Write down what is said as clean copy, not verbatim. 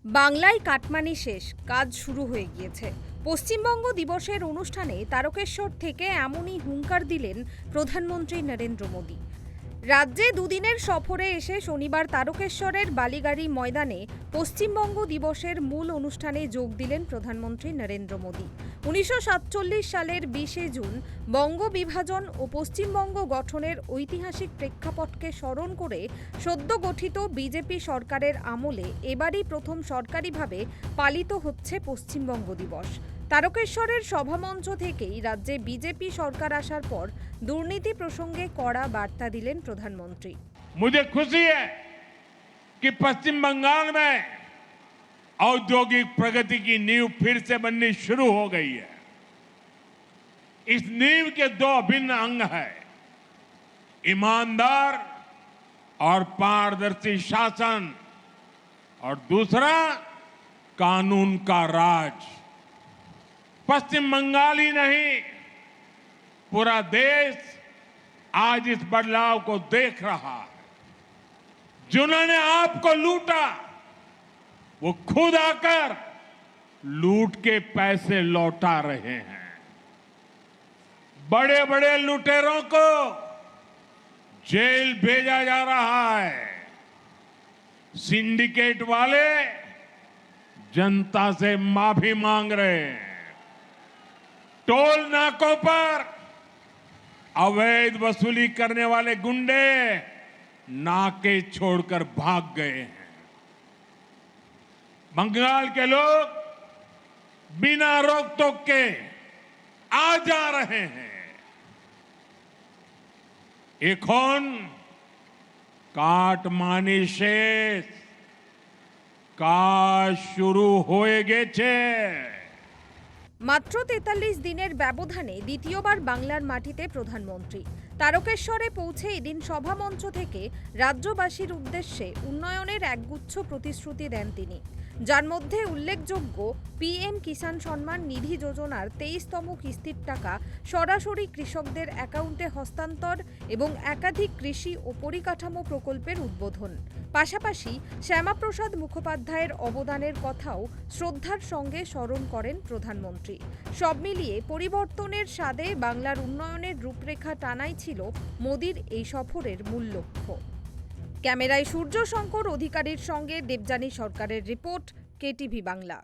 বাংলায় কাটমানি শেষ, কাজ শুরু হয়ে গিয়েছে। পশ্চিমবঙ্গ দিবসের অনুষ্ঠানে তারকেশ্বর থেকে এমনই হুঙ্কার দিলেন প্রধানমন্ত্রী নরেন্দ্র মোদী। রাজ্যে দুদিনের সফরে এসে শনিবার তারকেশ্বরের বালিগাড়ি ময়দানে পশ্চিমবঙ্গ দিবসের মূল অনুষ্ঠানে যোগ দিলেন প্রধানমন্ত্রী নরেন্দ্র মোদী। 1947 সালের 20শে জুন বঙ্গ বিভাজন ও পশ্চিমবঙ্গ গঠনের ঐতিহাসিক প্রেক্ষাপটকে স্মরণ করে সদ্য গঠিত বিজেপি সরকারের আমলে এবারই প্রথম সরকারিভাবে পালিত হচ্ছে পশ্চিমবঙ্গ দিবস। তারকেশ্বরের সভামঞ্চ থেকেই রাজ্যে বিজেপি সরকার আসার পর দুর্নীতি প্রসঙ্গে কড়া বার্তা দিলেন প্রধানমন্ত্রী। मुझे खुशी है कि पश्चिम बंगाल में औद्योगिक प्रगति की नींव फिर से बननी शुरू हो गई है। इस नींव के दो अभिन्न अंग हैं, ईमानदार और पारदर्शी शासन और दूसरा कानून का राज। पश्चिम बंगाल ही नहीं, पूरा देश आज इस बदलाव को देख रहा है। जिन्होंने आपको लूटा वो खुद आकर लूट के पैसे लौटा रहे हैं। बड़े बड़े लुटेरों को जेल भेजा जा रहा है। सिंडिकेट वाले जनता से माफी मांग रहे हैं। टोल नाकों पर अवैध वसूली करने वाले गुंडे नाके छोड़कर भाग गए हैं। बंगाल के लोग बिना रोक टोक के आ जा रहे हैं। এখন কাটমানি শেষ, কাজ শুরু হয়ে গেছে। মাত্র 43 দিনের ব্যবধানে দ্বিতীয়বার বাংলার মাটিতে প্রধানমন্ত্রী তারকেশ্বরে পৌঁছে এদিন সভামঞ্চ থেকে রাজ্যবাসীর উদ্দেশ্যে উন্নয়নের একগুচ্ছ প্রতিশ্রুতি দেন তিনি, যার মধ্যে উল্লেখযোগ্য পিএম কিষাণ সম্মান নিধি যোজনার 23তম কিস্তির টাকা সরাসরি কৃষকদের অ্যাকাউন্টে হস্তান্তর এবং একাধিক কৃষি ও পরিকাঠামো প্রকল্পের উদ্বোধন। পাশাপাশি শ্যামাপ্রসাদ মুখোপাধ্যায়ের অবদানের কথাও শ্রদ্ধার সঙ্গে স্মরণ করেন প্রধানমন্ত্রী। সব মিলিয়ে পরিবর্তনের স্বাদে বাংলার উন্নয়নের রূপরেখা টানাই ছিল মোদির এই সফরের মূল লক্ষ্য। ক্যামেরায় সূর্য শঙ্কর অধিকারীর সঙ্গে দেবযানী সরকারের রিপোর্ট, কেটিভি বাংলা।